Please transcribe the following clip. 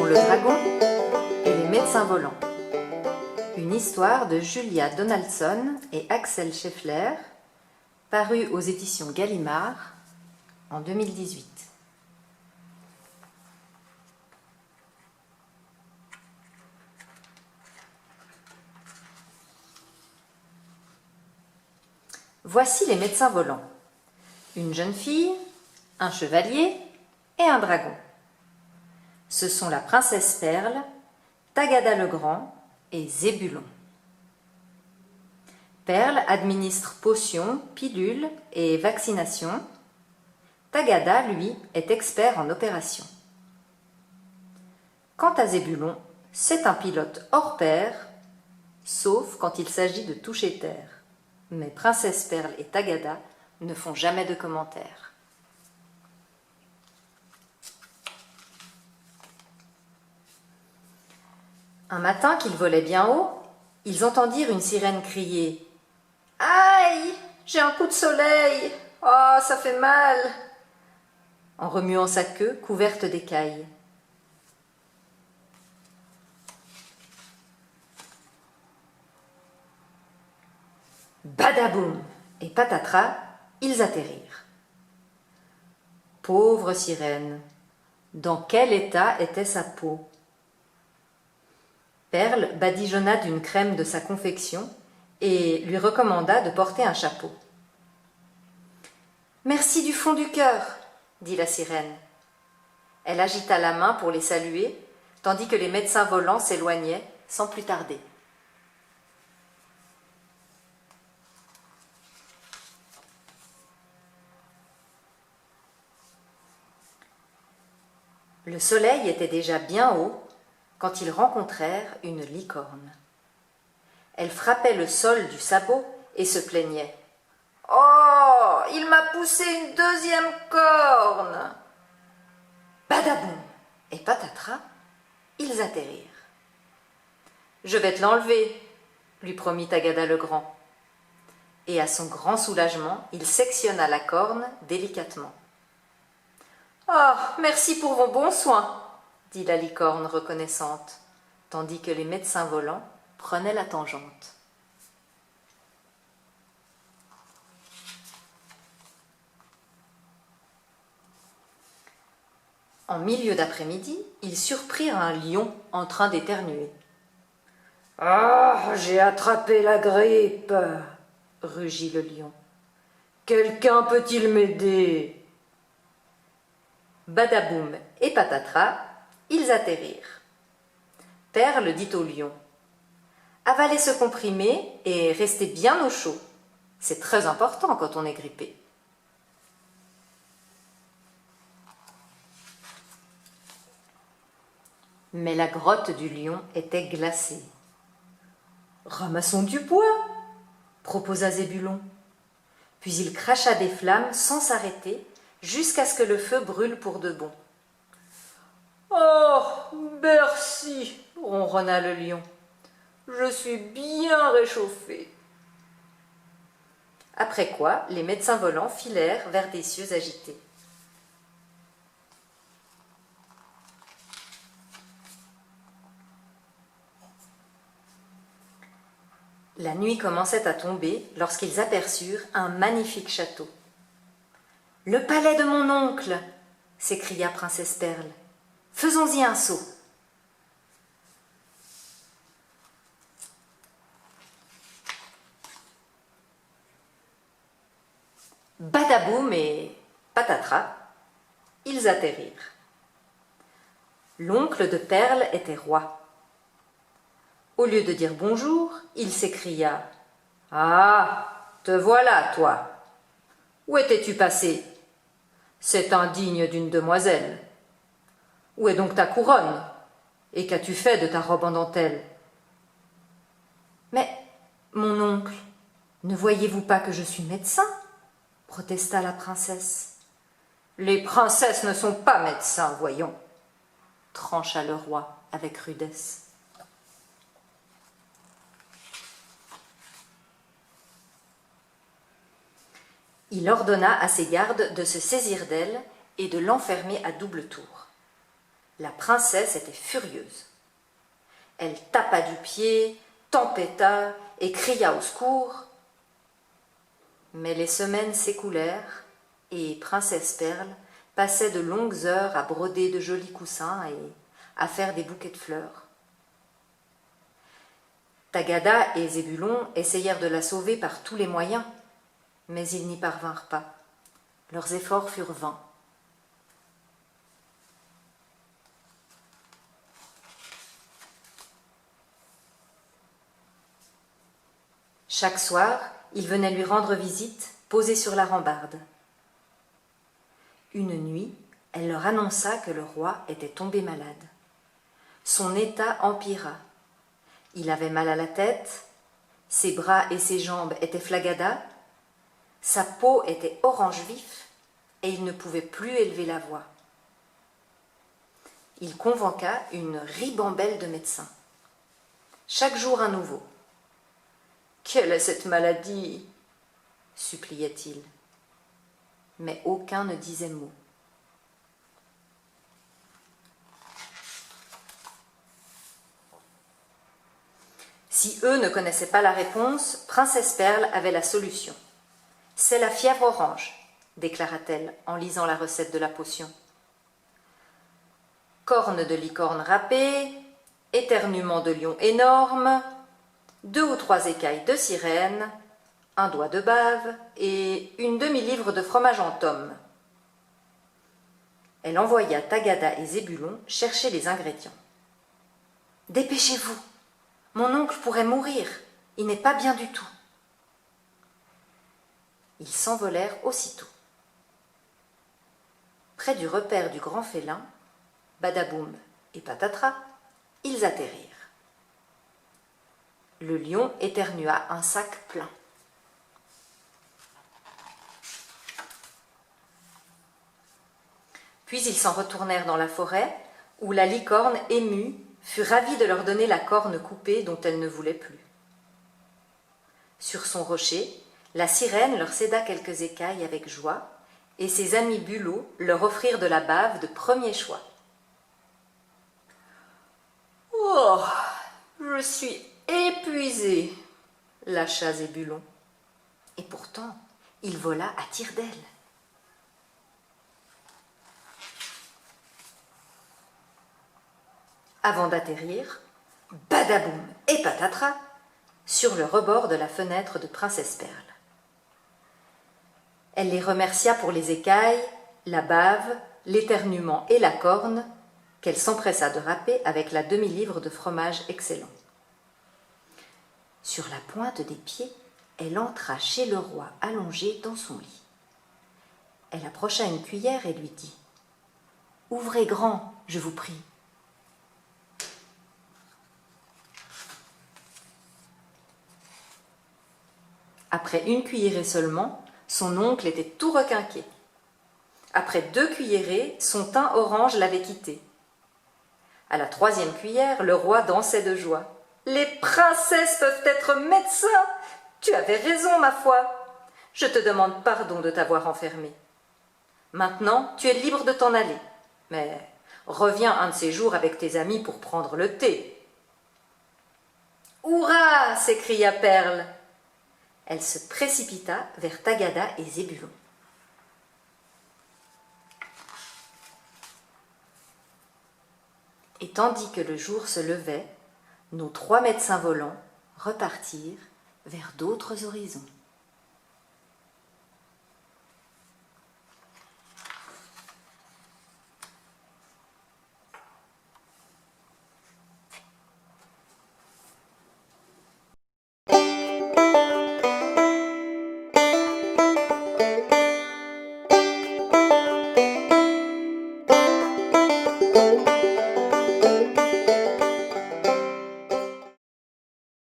le dragon et les médecins volants. Une histoire de Julia Donaldson et Axel Scheffler, parue aux éditions Gallimard en 2018. Voici les médecins volants. Une jeune fille, un chevalier et un dragon. Ce sont la princesse Perle, Tagada le Grand et Zébulon. Perle administre potions, pilules et vaccinations. Tagada, lui, est expert en opérations. Quant à Zébulon, c'est un pilote hors pair, sauf quand il s'agit de toucher terre. Mais Princesse Perle et Tagada ne font jamais de commentaires. Un matin qu'ils volaient bien haut, ils entendirent une sirène crier « Aïe, j'ai un coup de soleil! Oh, ça fait mal !» en remuant sa queue couverte d'écailles. Badaboum et patatras, ils atterrirent. Pauvre sirène, dans quel état était sa peau? Perle badigeonna d'une crème de sa confection et lui recommanda de porter un chapeau. « Merci du fond du cœur, » dit la sirène. Elle agita la main pour les saluer, tandis que les médecins volants s'éloignaient sans plus tarder. Le soleil était déjà bien haut quand ils rencontrèrent une licorne. Elle frappait le sol du sabot et se plaignait. « Oh, il m'a poussé une deuxième corne !» Badaboum et patatras, ils atterrirent. « Je vais te l'enlever, » lui promit Tagada le Grand. Et à son grand soulagement, il sectionna la corne délicatement. « Ah, merci pour vos bons soins !» dit la licorne reconnaissante, tandis que les médecins volants prenaient la tangente. En milieu d'après-midi, ils surprirent un lion en train d'éternuer. « Ah, j'ai attrapé la grippe !» rugit le lion. « Quelqu'un peut-il m'aider ?» Badaboum et patatras, ils atterrirent. Perle dit au lion « Avalez ce comprimé et restez bien au chaud. C'est très important quand on est grippé. » Mais la grotte du lion était glacée. « Ramassons du bois !» proposa Zébulon. Puis il cracha des flammes sans s'arrêter jusqu'à ce que le feu brûle pour de bon. « Oh, merci !» ronronna le lion. « Je suis bien réchauffé. » Après quoi, les médecins volants filèrent vers des cieux agités. La nuit commençait à tomber lorsqu'ils aperçurent un magnifique château. « Le palais de mon oncle !» s'écria Princesse Perle. « Faisons-y un saut !» Badaboum et patatras, ils atterrirent. L'oncle de Perle était roi. Au lieu de dire bonjour, il s'écria « Ah, te voilà, toi! Où étais-tu passé? C'est indigne d'une demoiselle. Où est donc ta couronne? Et qu'as-tu fait de ta robe en dentelle? »« Mais, mon oncle, ne voyez-vous pas que je suis médecin ?» protesta la princesse. « Les princesses ne sont pas médecins, voyons, » trancha le roi avec rudesse. Il ordonna à ses gardes de se saisir d'elle et de l'enfermer à double tour. La princesse était furieuse. Elle tapa du pied, tempêta et cria au secours. Mais les semaines s'écoulèrent et Princesse Perle passait de longues heures à broder de jolis coussins et à faire des bouquets de fleurs. Tagada et Zébulon essayèrent de la sauver par tous les moyens, mais ils n'y parvinrent pas. Leurs efforts furent vains. Chaque soir, ils venaient lui rendre visite, posés sur la rambarde. Une nuit, elle leur annonça que le roi était tombé malade. Son état empira. Il avait mal à la tête, ses bras et ses jambes étaient flagadas, sa peau était orange vif et il ne pouvait plus élever la voix. Il convoqua une ribambelle de médecins. Chaque jour un nouveau. « Quelle est cette maladie ?» suppliait-il. Mais aucun ne disait mot. Si eux ne connaissaient pas la réponse, Princesse Perle avait la solution. « C'est la fièvre orange », déclara-t-elle en lisant la recette de la potion. Cornes de licorne râpées, éternuement de lion énorme, 2 ou 3 écailles de sirène, un doigt de bave et une demi-livre de fromage en tome. Elle envoya Tagada et Zébulon chercher les ingrédients. « Dépêchez-vous, mon oncle pourrait mourir, il n'est pas bien du tout. » Ils s'envolèrent aussitôt. Près du repaire du grand félin, Badaboum et Patatras, ils atterrirent. Le lion éternua un sac plein. Puis ils s'en retournèrent dans la forêt, où la licorne, émue, fut ravie de leur donner la corne coupée dont elle ne voulait plus. Sur son rocher, la sirène leur céda quelques écailles avec joie, et ses amis bulots leur offrirent de la bave de premier choix. « Oh, je suis épuisé !» lâcha Zébulon. Et pourtant, il vola à tire d'aile. Avant d'atterrir, Badaboum et Patatras sur le rebord de la fenêtre de Princesse Perle. Elle les remercia pour les écailles, la bave, l'éternuement et la corne qu'elle s'empressa de râper avec la demi-livre de fromage excellent. Sur la pointe des pieds, elle entra chez le roi allongé dans son lit. Elle approcha une cuillère et lui dit « Ouvrez grand, je vous prie. » Après une cuillerée seulement, son oncle était tout requinqué. Après 2 cuillerées, son teint orange l'avait quitté. À la 3e cuillère, le roi dansait de joie. « Les princesses peuvent être médecins! Tu avais raison, ma foi! Je te demande pardon de t'avoir enfermé. Maintenant, tu es libre de t'en aller. Mais reviens un de ces jours avec tes amis pour prendre le thé. »« Hourra !» s'écria Perle. Elle se précipita vers Tagada et Zébulon. Et tandis que le jour se levait, nos 3 médecins volants repartirent vers d'autres horizons.